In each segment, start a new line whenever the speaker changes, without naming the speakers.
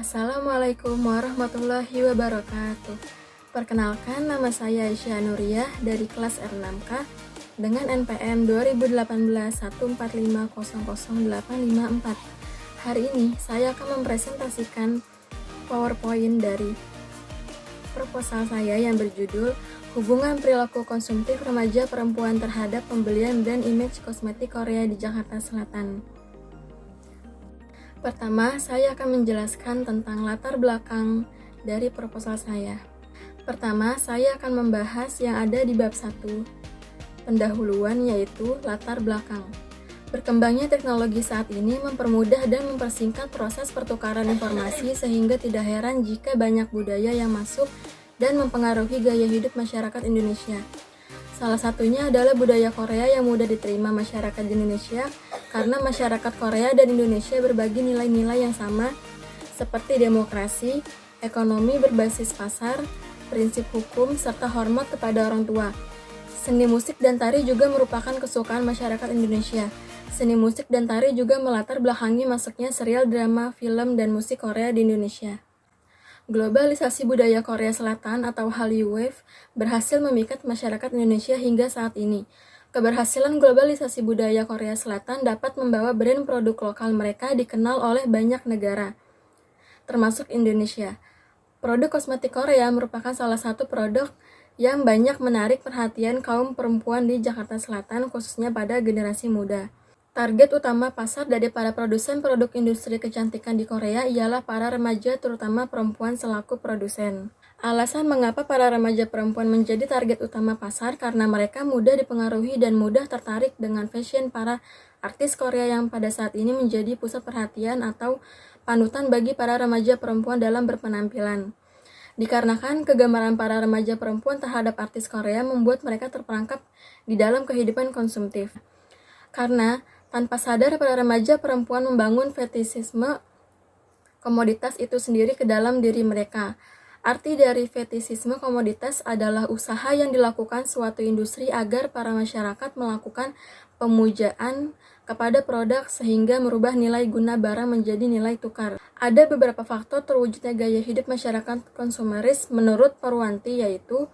Assalamualaikum warahmatullahi wabarakatuh. Perkenalkan, nama saya Aisyah Nuriyah dari kelas R6K dengan NPM 2018 145000854. Hari ini saya akan mempresentasikan PowerPoint dari proposal saya yang berjudul Hubungan Perilaku Konsumtif Remaja Perempuan Terhadap Pembelian Brand Image Kosmetik Korea di Jakarta Selatan. Pertama, saya akan menjelaskan tentang latar belakang dari proposal saya. Pertama, saya akan membahas yang ada di bab 1, pendahuluan, yaitu latar belakang. Berkembangnya teknologi saat ini mempermudah dan mempersingkat proses pertukaran informasi sehingga tidak heran jika banyak budaya yang masuk dan mempengaruhi gaya hidup masyarakat Indonesia. Salah satunya adalah budaya Korea yang mudah diterima masyarakat di Indonesia karena masyarakat Korea dan Indonesia berbagi nilai-nilai yang sama seperti demokrasi, ekonomi berbasis pasar, prinsip hukum, serta hormat kepada orang tua. Seni musik dan tari juga merupakan kesukaan masyarakat Indonesia. Seni musik dan tari juga melatar belakangi masuknya serial drama, film, dan musik Korea di Indonesia. Globalisasi budaya Korea Selatan atau Hallyu Wave berhasil memikat masyarakat Indonesia hingga saat ini. Keberhasilan globalisasi budaya Korea Selatan dapat membawa brand produk lokal mereka dikenal oleh banyak negara, termasuk Indonesia. Produk kosmetik Korea merupakan salah satu produk yang banyak menarik perhatian kaum perempuan di Jakarta Selatan, khususnya pada generasi muda. Target utama pasar dari para produsen produk industri kecantikan di Korea ialah para remaja, terutama perempuan selaku produsen. Alasan mengapa para remaja perempuan menjadi target utama pasar karena mereka mudah dipengaruhi dan mudah tertarik dengan fashion para artis Korea yang pada saat ini menjadi pusat perhatian atau panutan bagi para remaja perempuan dalam berpenampilan. Dikarenakan kegemaran para remaja perempuan terhadap artis Korea membuat mereka terperangkap di dalam kehidupan konsumtif. Karena tanpa sadar para remaja perempuan membangun fetisisme komoditas itu sendiri ke dalam diri mereka. Arti dari fetisisme komoditas adalah usaha yang dilakukan suatu industri agar para masyarakat melakukan pemujaan kepada produk sehingga merubah nilai guna barang menjadi nilai tukar. Ada beberapa faktor terwujudnya gaya hidup masyarakat konsumeris menurut Purwanti, yaitu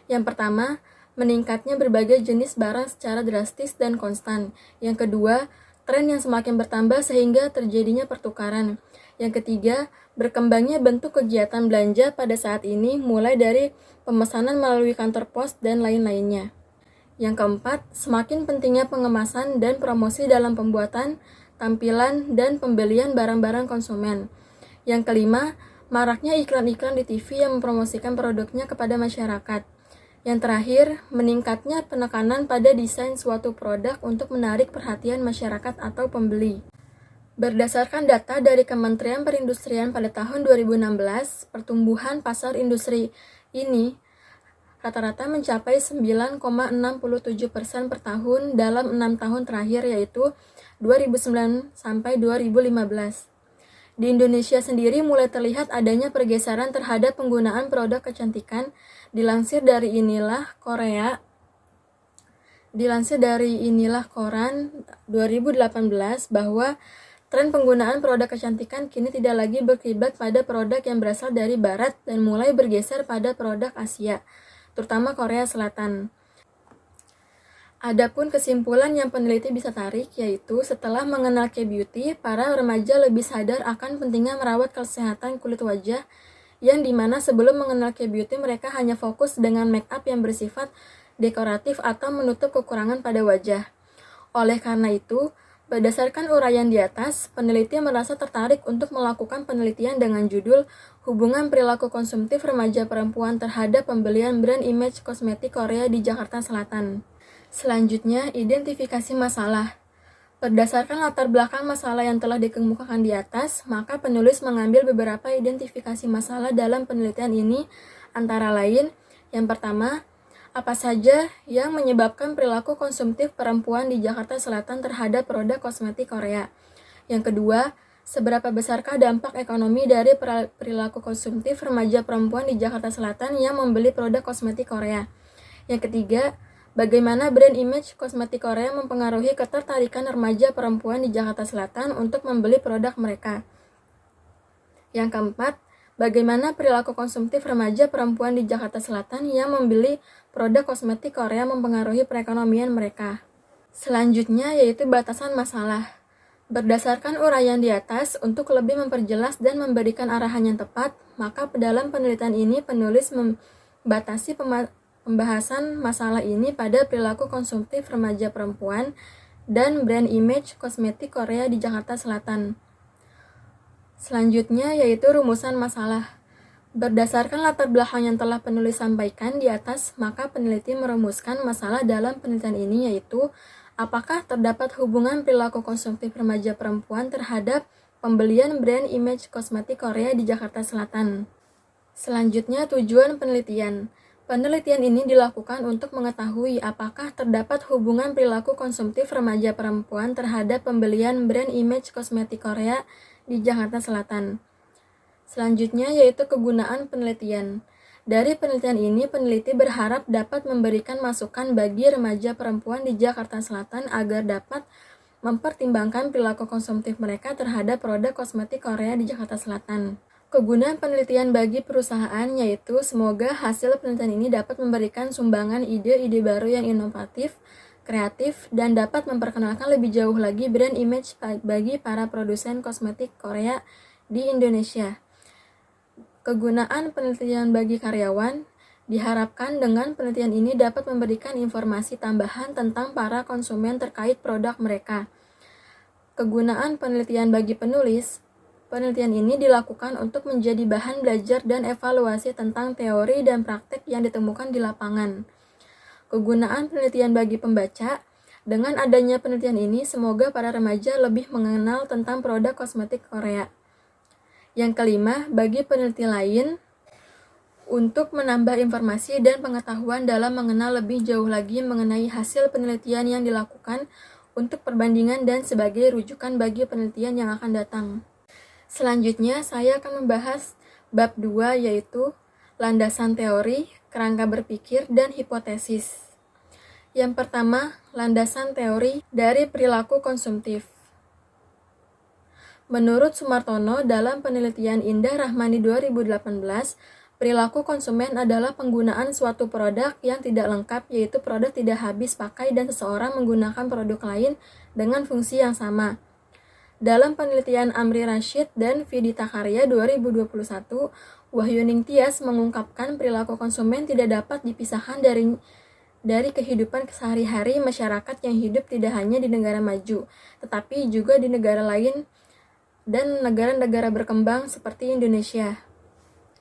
yang pertama, meningkatnya berbagai jenis barang secara drastis dan konstan. Yang kedua, tren yang semakin bertambah sehingga terjadinya pertukaran. Yang ketiga, berkembangnya bentuk kegiatan belanja pada saat ini mulai dari pemesanan melalui kantor pos dan lain-lainnya. Yang keempat, semakin pentingnya pengemasan dan promosi dalam pembuatan, tampilan, dan pembelian barang-barang konsumen. Yang kelima, maraknya iklan-iklan di TV yang mempromosikan produknya kepada masyarakat. Yang terakhir, meningkatnya penekanan pada desain suatu produk untuk menarik perhatian masyarakat atau pembeli. Berdasarkan data dari Kementerian Perindustrian pada tahun 2016, pertumbuhan pasar industri ini rata-rata mencapai 9,67% per tahun dalam 6 tahun terakhir, yaitu 2009 sampai 2015. Di Indonesia sendiri mulai terlihat adanya pergeseran terhadap penggunaan produk kecantikan. Dilansir dari Inilah Koran 2018 bahwa tren penggunaan produk kecantikan kini tidak lagi berkiblat pada produk yang berasal dari barat dan mulai bergeser pada produk Asia, terutama Korea Selatan. Adapun kesimpulan yang peneliti bisa tarik, yaitu setelah mengenal K-beauty, para remaja lebih sadar akan pentingnya merawat kesehatan kulit wajah, yang dimana sebelum mengenal K-beauty mereka hanya fokus dengan make up yang bersifat dekoratif atau menutup kekurangan pada wajah. Oleh karena itu, berdasarkan uraian di atas, peneliti merasa tertarik untuk melakukan penelitian dengan judul Hubungan Perilaku Konsumtif Remaja Perempuan Terhadap Pembelian Brand Image Kosmetik Korea di Jakarta Selatan. Selanjutnya, identifikasi masalah. Berdasarkan latar belakang masalah yang telah dikemukakan di atas, maka penulis mengambil beberapa identifikasi masalah dalam penelitian ini, antara lain, yang pertama, apa saja yang menyebabkan perilaku konsumtif perempuan di Jakarta Selatan terhadap produk kosmetik Korea. Yang kedua, seberapa besarkah dampak ekonomi dari perilaku konsumtif remaja perempuan di Jakarta Selatan yang membeli produk kosmetik Korea. Yang ketiga, bagaimana brand image kosmetik Korea mempengaruhi ketertarikan remaja perempuan di Jakarta Selatan untuk membeli produk mereka. Yang keempat, bagaimana perilaku konsumtif remaja perempuan di Jakarta Selatan yang membeli produk kosmetik Korea mempengaruhi perekonomian mereka. Selanjutnya yaitu batasan masalah. Berdasarkan uraian di atas, untuk lebih memperjelas dan memberikan arahan yang tepat, maka dalam penelitian ini penulis membatasi pembahasan masalah ini pada perilaku konsumtif remaja perempuan dan brand image kosmetik Korea di Jakarta Selatan. Selanjutnya yaitu rumusan masalah. Berdasarkan latar belakang yang telah penulis sampaikan di atas, maka peneliti merumuskan masalah dalam penelitian ini yaitu apakah terdapat hubungan perilaku konsumtif remaja perempuan terhadap pembelian brand image kosmetik Korea di Jakarta Selatan. Selanjutnya, tujuan penelitian. Penelitian ini dilakukan untuk mengetahui apakah terdapat hubungan perilaku konsumtif remaja perempuan terhadap pembelian brand image kosmetik Korea di Jakarta Selatan. Selanjutnya yaitu kegunaan penelitian. Dari penelitian ini, peneliti berharap dapat memberikan masukan bagi remaja perempuan di Jakarta Selatan agar dapat mempertimbangkan perilaku konsumtif mereka terhadap produk kosmetik Korea di Jakarta Selatan. Kegunaan penelitian bagi perusahaan yaitu semoga hasil penelitian ini dapat memberikan sumbangan ide-ide baru yang inovatif, kreatif, dan dapat memperkenalkan lebih jauh lagi brand image bagi para produsen kosmetik Korea di Indonesia. Kegunaan penelitian bagi karyawan diharapkan dengan penelitian ini dapat memberikan informasi tambahan tentang para konsumen terkait produk mereka. Kegunaan penelitian bagi penulis, penelitian ini dilakukan untuk menjadi bahan belajar dan evaluasi tentang teori dan praktek yang ditemukan di lapangan. Kegunaan penelitian bagi pembaca, dengan adanya penelitian ini semoga para remaja lebih mengenal tentang produk kosmetik Korea. Yang kelima, bagi peneliti lain, untuk menambah informasi dan pengetahuan dalam mengenal lebih jauh lagi mengenai hasil penelitian yang dilakukan untuk perbandingan dan sebagai rujukan bagi penelitian yang akan datang. Selanjutnya, saya akan membahas bab 2 yaitu landasan teori, kerangka berpikir, dan hipotesis. Yang pertama, landasan teori dari perilaku konsumtif. Menurut Sumartono, dalam penelitian Indah Rahmani 2018, perilaku konsumen adalah penggunaan suatu produk yang tidak lengkap, yaitu produk tidak habis pakai dan seseorang menggunakan produk lain dengan fungsi yang sama. Dalam penelitian Amri Rashid dan Vidita Karya 2021, Wahyuning Tias mengungkapkan perilaku konsumen tidak dapat dipisahkan dari kehidupan sehari-hari masyarakat yang hidup tidak hanya di negara maju, tetapi juga di negara lain dan negara-negara berkembang seperti Indonesia.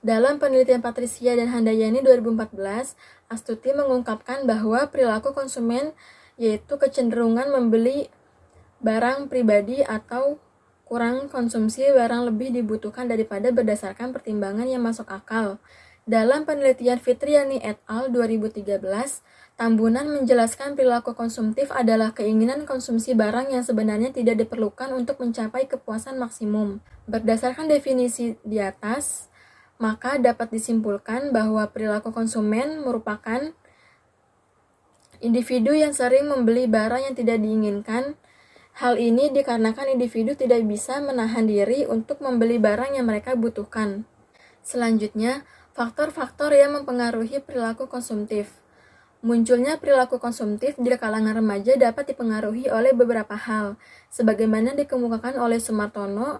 Dalam penelitian Patricia dan Handayani 2014, Astuti mengungkapkan bahwa perilaku konsumen yaitu kecenderungan membeli barang pribadi atau kurang konsumsi barang lebih dibutuhkan daripada berdasarkan pertimbangan yang masuk akal. Dalam penelitian Fitriani et al. 2013, Tambunan menjelaskan perilaku konsumtif adalah keinginan konsumsi barang yang sebenarnya tidak diperlukan untuk mencapai kepuasan maksimum. Berdasarkan definisi di atas, maka dapat disimpulkan bahwa perilaku konsumen merupakan individu yang sering membeli barang yang tidak diinginkan. Hal ini dikarenakan individu tidak bisa menahan diri untuk membeli barang yang mereka butuhkan. Selanjutnya, faktor-faktor yang mempengaruhi perilaku konsumtif. Munculnya perilaku konsumtif di kalangan remaja dapat dipengaruhi oleh beberapa hal. Sebagaimana dikemukakan oleh Sumartono,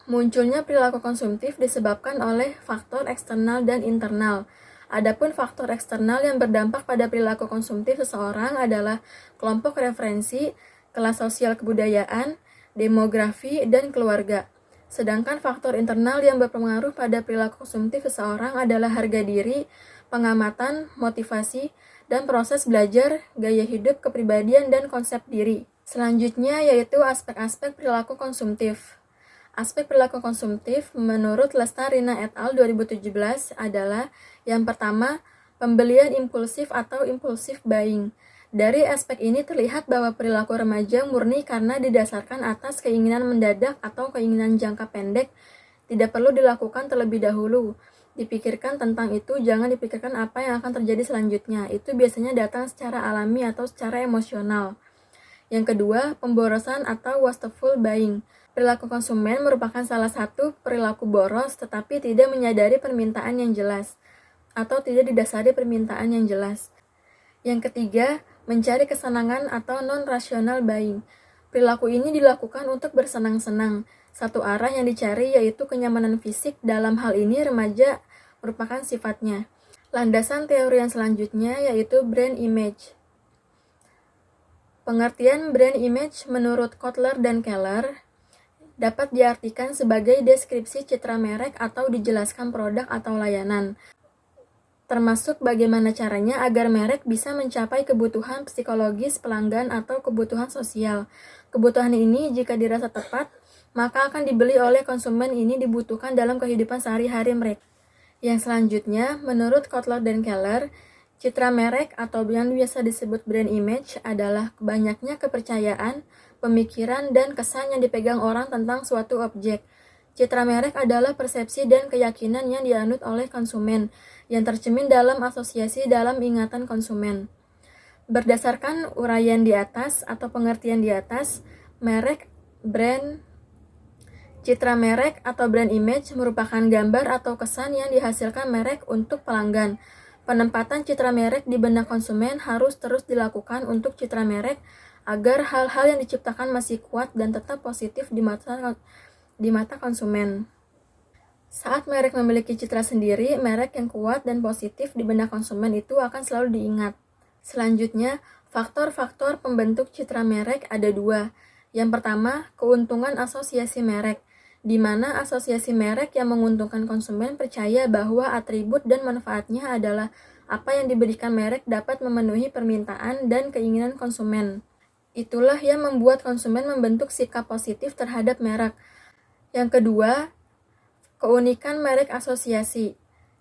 munculnya perilaku konsumtif disebabkan oleh faktor eksternal dan internal. Adapun faktor eksternal yang berdampak pada perilaku konsumtif seseorang adalah kelompok referensi, kelas sosial kebudayaan, demografi, dan keluarga. Sedangkan faktor internal yang berpengaruh pada perilaku konsumtif seseorang adalah harga diri, pengamatan, motivasi, dan proses belajar, gaya hidup, kepribadian, dan konsep diri. Selanjutnya yaitu aspek-aspek perilaku konsumtif. Aspek perilaku konsumtif menurut Lestarina et al. 2017 adalah yang pertama, pembelian impulsif atau impulsive buying. Dari aspek ini terlihat bahwa perilaku remaja murni karena didasarkan atas keinginan mendadak atau keinginan jangka pendek, tidak perlu dilakukan terlebih dahulu. Dipikirkan tentang itu, jangan dipikirkan apa yang akan terjadi selanjutnya. Itu biasanya datang secara alami atau secara emosional. Yang kedua, pemborosan atau wasteful buying. Perilaku konsumen merupakan salah satu perilaku boros tetapi tidak menyadari permintaan yang jelas atau tidak didasari permintaan yang jelas. Yang ketiga, mencari kesenangan atau non-rational buying. Perilaku ini dilakukan untuk bersenang-senang. Satu arah yang dicari yaitu kenyamanan fisik. Dalam hal ini remaja merupakan sifatnya. Landasan teori yang selanjutnya yaitu brand image. Pengertian brand image menurut Kotler dan Keller dapat diartikan sebagai deskripsi citra merek atau dijelaskan produk atau layanan, termasuk bagaimana caranya agar merek bisa mencapai kebutuhan psikologis pelanggan atau kebutuhan sosial. Kebutuhan ini jika dirasa tepat, maka akan dibeli oleh konsumen ini dibutuhkan dalam kehidupan sehari-hari mereka. Yang selanjutnya, menurut Kotler dan Keller, citra merek atau yang biasa disebut brand image adalah banyaknya kepercayaan, pemikiran, dan kesan yang dipegang orang tentang suatu objek. Citra merek adalah persepsi dan keyakinan yang dianut oleh konsumen, yang tercermin dalam asosiasi dalam ingatan konsumen. Berdasarkan uraian di atas atau pengertian di atas, citra merek atau brand image merupakan gambar atau kesan yang dihasilkan merek untuk pelanggan. Penempatan citra merek di benak konsumen harus terus dilakukan untuk citra merek agar hal-hal yang diciptakan masih kuat dan tetap positif di mata konsumen. Saat merek memiliki citra sendiri, merek yang kuat dan positif di benak konsumen itu akan selalu diingat. Selanjutnya, faktor-faktor pembentuk citra merek ada dua. Yang pertama, keuntungan asosiasi merek, di mana asosiasi merek yang menguntungkan konsumen percaya bahwa atribut dan manfaatnya adalah apa yang diberikan merek dapat memenuhi permintaan dan keinginan konsumen. Itulah yang membuat konsumen membentuk sikap positif terhadap merek. Yang kedua, keunikan merek asosiasi.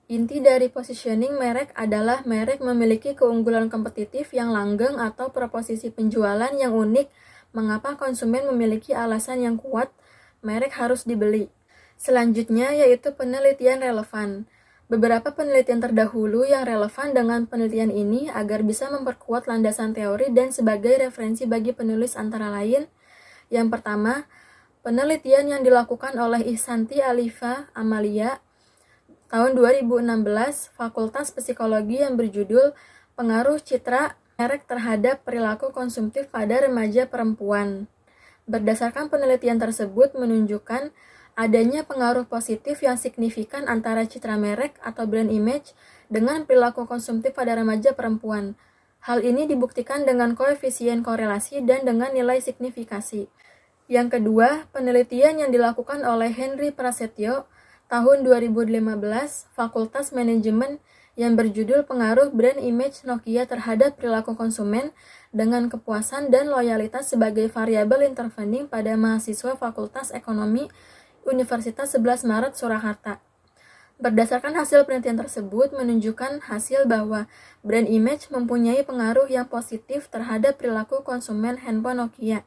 Inti dari positioning merek adalah merek memiliki keunggulan kompetitif yang langgeng atau proposisi penjualan yang unik. Mengapa konsumen memiliki alasan yang kuat merek harus dibeli. Selanjutnya yaitu penelitian relevan. Beberapa penelitian terdahulu yang relevan dengan penelitian ini agar bisa memperkuat landasan teori dan sebagai referensi bagi penulis antara lain. Yang pertama, penelitian yang dilakukan oleh Ihsanti Alifa Amalia tahun 2016, Fakultas Psikologi yang berjudul Pengaruh Citra Merek Terhadap Perilaku Konsumtif pada Remaja Perempuan. Berdasarkan penelitian tersebut menunjukkan adanya pengaruh positif yang signifikan antara citra merek atau brand image dengan perilaku konsumtif pada remaja perempuan. Hal ini dibuktikan dengan koefisien korelasi dan dengan nilai signifikasi. Yang kedua, penelitian yang dilakukan oleh Henry Prasetyo tahun 2015, Fakultas Manajemen yang berjudul Pengaruh Brand Image Nokia Terhadap Perilaku Konsumen dengan Kepuasan dan Loyalitas sebagai Variabel Intervening pada mahasiswa Fakultas Ekonomi Universitas 11 Maret Surakarta. Berdasarkan hasil penelitian tersebut menunjukkan hasil bahwa brand image mempunyai pengaruh yang positif terhadap perilaku konsumen handphone Nokia.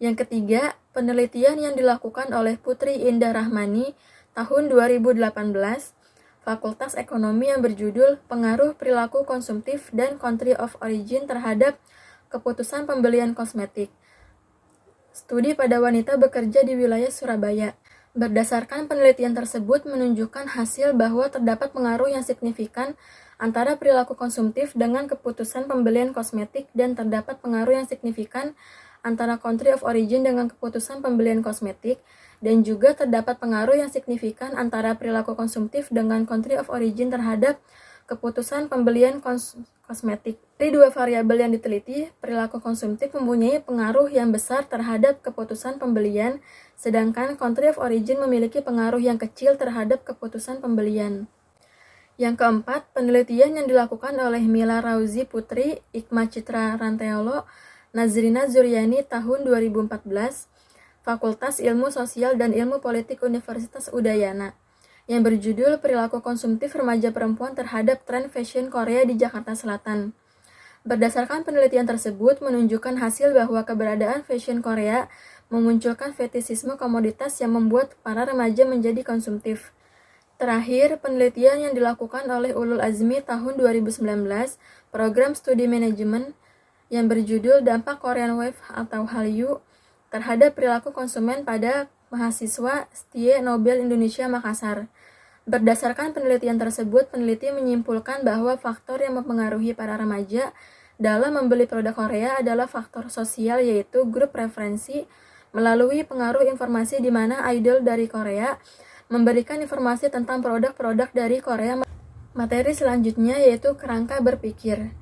Yang ketiga, penelitian yang dilakukan oleh Putri Indah Rahmani tahun 2018, Fakultas Ekonomi yang berjudul Pengaruh Perilaku Konsumtif dan Country of Origin terhadap Keputusan Pembelian Kosmetik. Studi pada wanita bekerja di wilayah Surabaya. Berdasarkan penelitian tersebut menunjukkan hasil bahwa terdapat pengaruh yang signifikan antara perilaku konsumtif dengan keputusan pembelian kosmetik dan terdapat pengaruh yang signifikan antara country of origin dengan keputusan pembelian kosmetik dan juga terdapat pengaruh yang signifikan antara perilaku konsumtif dengan country of origin terhadap keputusan pembelian kosmetik. Dari dua variabel yang diteliti, perilaku konsumtif mempunyai pengaruh yang besar terhadap keputusan pembelian, sedangkan country of origin memiliki pengaruh yang kecil terhadap keputusan pembelian. Yang keempat, penelitian yang dilakukan oleh Mila Rauzi Putri, Ikma Citra Ranteolo, Nazrina Zuryani tahun 2014, Fakultas Ilmu Sosial dan Ilmu Politik Universitas Udayana, yang berjudul Perilaku Konsumtif Remaja Perempuan Terhadap Tren Fashion Korea di Jakarta Selatan. Berdasarkan penelitian tersebut menunjukkan hasil bahwa keberadaan fashion Korea memunculkan fetisisme komoditas yang membuat para remaja menjadi konsumtif. Terakhir, penelitian yang dilakukan oleh Ulul Azmi tahun 2019, Program Studi Manajemen yang berjudul Dampak Korean Wave atau Hallyu terhadap perilaku konsumen pada mahasiswa STIE Nobel Indonesia Makassar. Berdasarkan penelitian tersebut, peneliti menyimpulkan bahwa faktor yang mempengaruhi para remaja dalam membeli produk Korea adalah faktor sosial, yaitu grup preferensi melalui pengaruh informasi di mana idol dari Korea memberikan informasi tentang produk-produk dari Korea. Materi selanjutnya yaitu kerangka berpikir.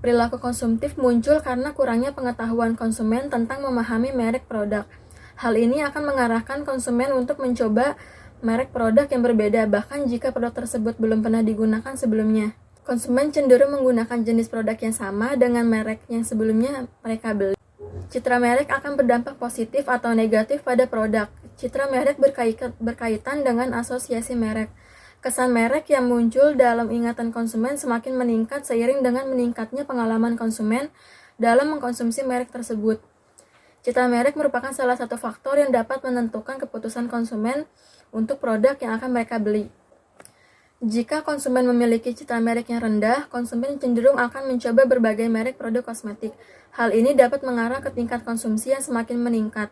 Perilaku konsumtif muncul karena kurangnya pengetahuan konsumen tentang memahami merek produk. Hal ini akan mengarahkan konsumen untuk mencoba merek produk yang berbeda, bahkan jika produk tersebut belum pernah digunakan sebelumnya. Konsumen cenderung menggunakan jenis produk yang sama dengan merek yang sebelumnya mereka beli. Citra merek akan berdampak positif atau negatif pada produk. Citra merek berkaitan dengan asosiasi merek. Kesan merek yang muncul dalam ingatan konsumen semakin meningkat seiring dengan meningkatnya pengalaman konsumen dalam mengkonsumsi merek tersebut. Citra merek merupakan salah satu faktor yang dapat menentukan keputusan konsumen untuk produk yang akan mereka beli. Jika konsumen memiliki citra merek yang rendah, konsumen cenderung akan mencoba berbagai merek produk kosmetik. Hal ini dapat mengarah ke tingkat konsumsi yang semakin meningkat.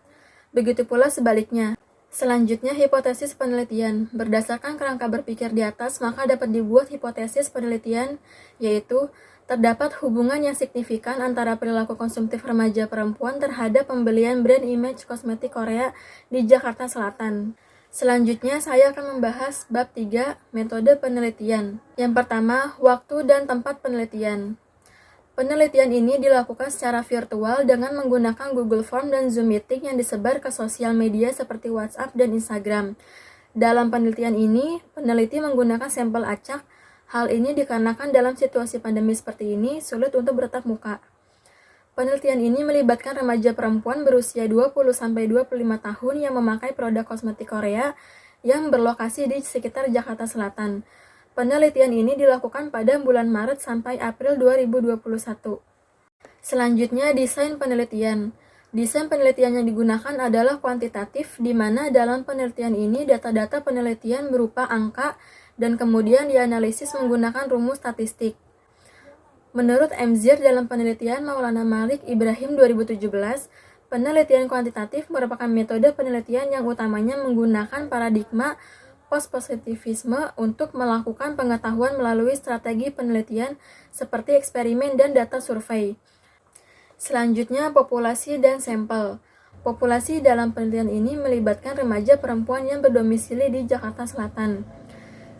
Begitu pula sebaliknya. Selanjutnya, hipotesis penelitian. Berdasarkan kerangka berpikir di atas, maka dapat dibuat hipotesis penelitian, yaitu terdapat hubungan yang signifikan antara perilaku konsumtif remaja perempuan terhadap pembelian brand image kosmetik Korea di Jakarta Selatan. Selanjutnya, saya akan membahas bab 3, metode penelitian. Yang pertama, waktu dan tempat penelitian. Penelitian ini dilakukan secara virtual dengan menggunakan Google Form dan Zoom Meeting yang disebar ke sosial media seperti WhatsApp dan Instagram. Dalam penelitian ini, peneliti menggunakan sampel acak. Hal ini dikarenakan dalam situasi pandemi seperti ini, sulit untuk bertatap muka. Penelitian ini melibatkan remaja perempuan berusia 20-25 tahun yang memakai produk kosmetik Korea yang berlokasi di sekitar Jakarta Selatan. Penelitian ini dilakukan pada bulan Maret sampai April 2021. Selanjutnya, desain penelitian. Desain penelitian yang digunakan adalah kuantitatif, di mana dalam penelitian ini data-data penelitian berupa angka dan kemudian dianalisis menggunakan rumus statistik. Menurut MZIR dalam penelitian Maulana Malik Ibrahim 2017, penelitian kuantitatif merupakan metode penelitian yang utamanya menggunakan paradigma post-positivisme untuk melakukan pengetahuan melalui strategi penelitian seperti eksperimen dan data survei. Selanjutnya, populasi dan sampel. Populasi dalam penelitian ini melibatkan remaja perempuan yang berdomisili di Jakarta Selatan.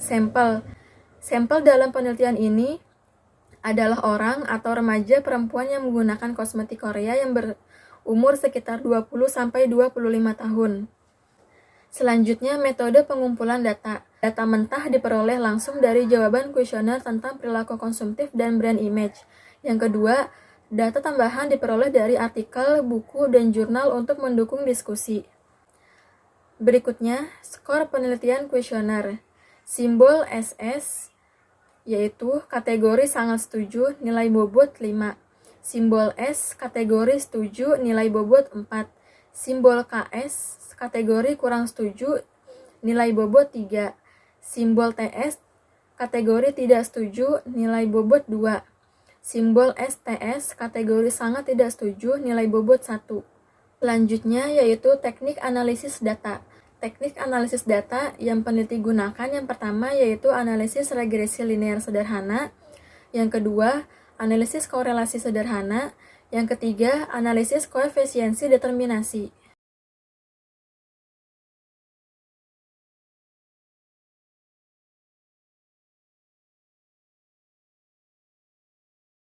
Sampel. Sampel dalam penelitian ini adalah orang atau remaja perempuan yang menggunakan kosmetik Korea yang berumur sekitar 20-25 tahun. Selanjutnya, metode pengumpulan data. Data mentah diperoleh langsung dari jawaban kuesioner tentang perilaku konsumtif dan brand image. Yang kedua, data tambahan diperoleh dari artikel, buku, dan jurnal untuk mendukung diskusi. Berikutnya, skor penelitian kuesioner. Simbol SS, yaitu kategori sangat setuju, nilai bobot 5. Simbol S, kategori setuju, nilai bobot 4. Simbol KS, kategori kurang setuju, nilai bobot 3. Simbol TS, kategori tidak setuju, nilai bobot 2. Simbol STS, kategori sangat tidak setuju, nilai bobot 1. Selanjutnya yaitu teknik analisis data. Teknik analisis data yang peneliti gunakan yang pertama yaitu analisis regresi linear sederhana, yang kedua analisis korelasi sederhana, yang ketiga analisis koefisiensi determinasi.